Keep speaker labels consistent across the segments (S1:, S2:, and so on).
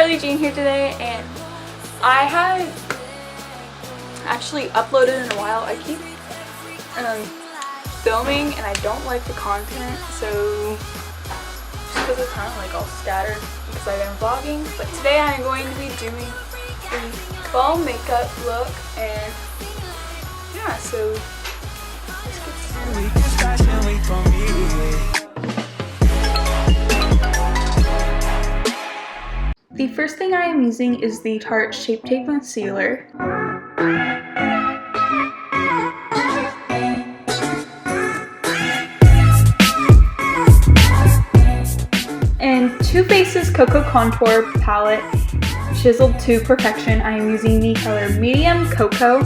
S1: Kylie Jean here today, and I haven't actually uploaded in a while. I keep filming and I don't like the content, so just because it's kind of like all scattered because I've been vlogging. But today I'm going to be doing a fall makeup look, and yeah, so let's get started. The first thing I am using is the Tarte Shape Tape Concealer. And Too Faced's Cocoa Contour Palette, chiseled to perfection. I am using the color Medium Cocoa.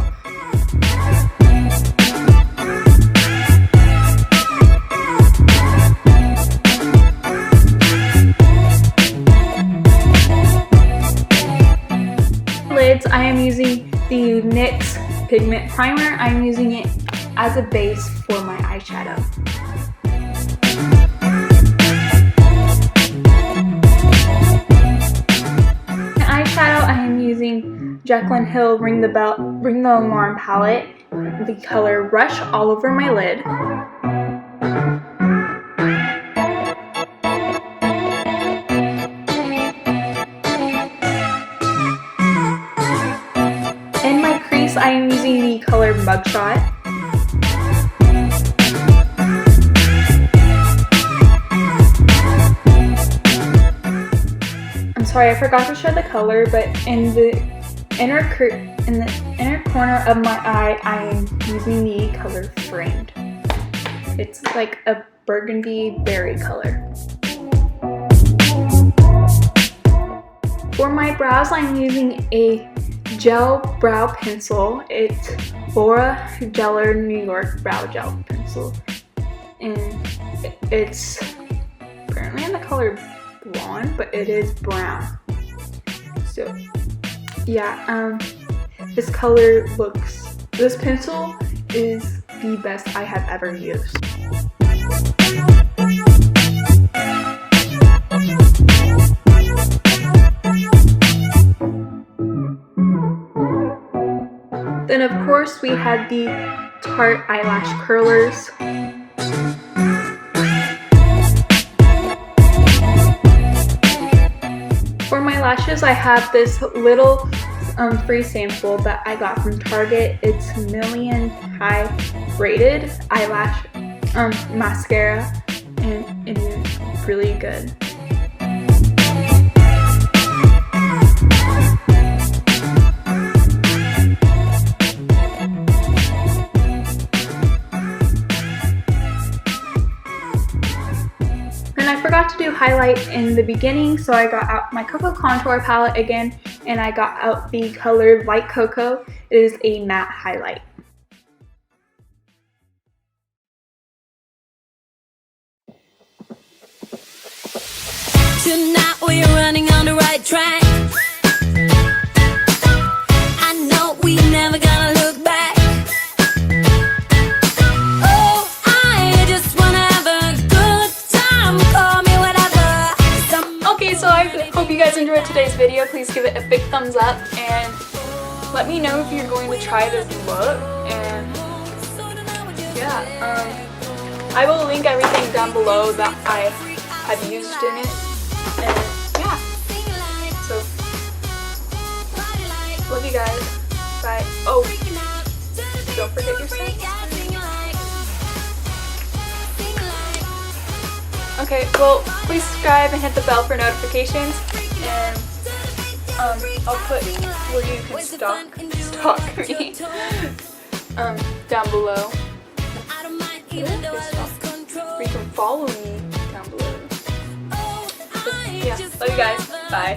S1: I am using the NYX Pigment Primer. I'm using it as a base for my eyeshadow. The eyeshadow, I am using Jaclyn Hill Ring the Alarm palette, the color Rush, all over my lid. I am using the color Mugshot. I'm sorry, I forgot to show the color, but in the inner corner of my eye, I am using the color Framed. It's like a burgundy berry color. For my brows, I'm using a gel brow pencil. It's Laura Geller New York Brow Gel Pencil, and it's apparently in the color blonde, but it is brown. So yeah, this pencil is the best I have ever used. Then of course we had the Tarte eyelash curlers. For my lashes, I have this little free sample that I got from Target. It's Million High Braided eyelash mascara, and it is really good. And I forgot to do highlight in the beginning, so I got out my Cocoa Contour palette again, and I got out the color Light Cocoa. It is a matte highlight.
S2: Tonight we're running on the right track. I know we never gonna look back.
S1: So I hope you guys enjoyed today's video. Please give it a big thumbs up and let me know if you're going to try this look. And yeah, I will link everything down below that I have used in it. And yeah, so love you guys. Bye. Oh, don't forget your scent. Okay, well, please subscribe and hit the bell for notifications, and I'll put where you can stalk me down below. Where you can follow me down below. But yeah, love you guys. Bye.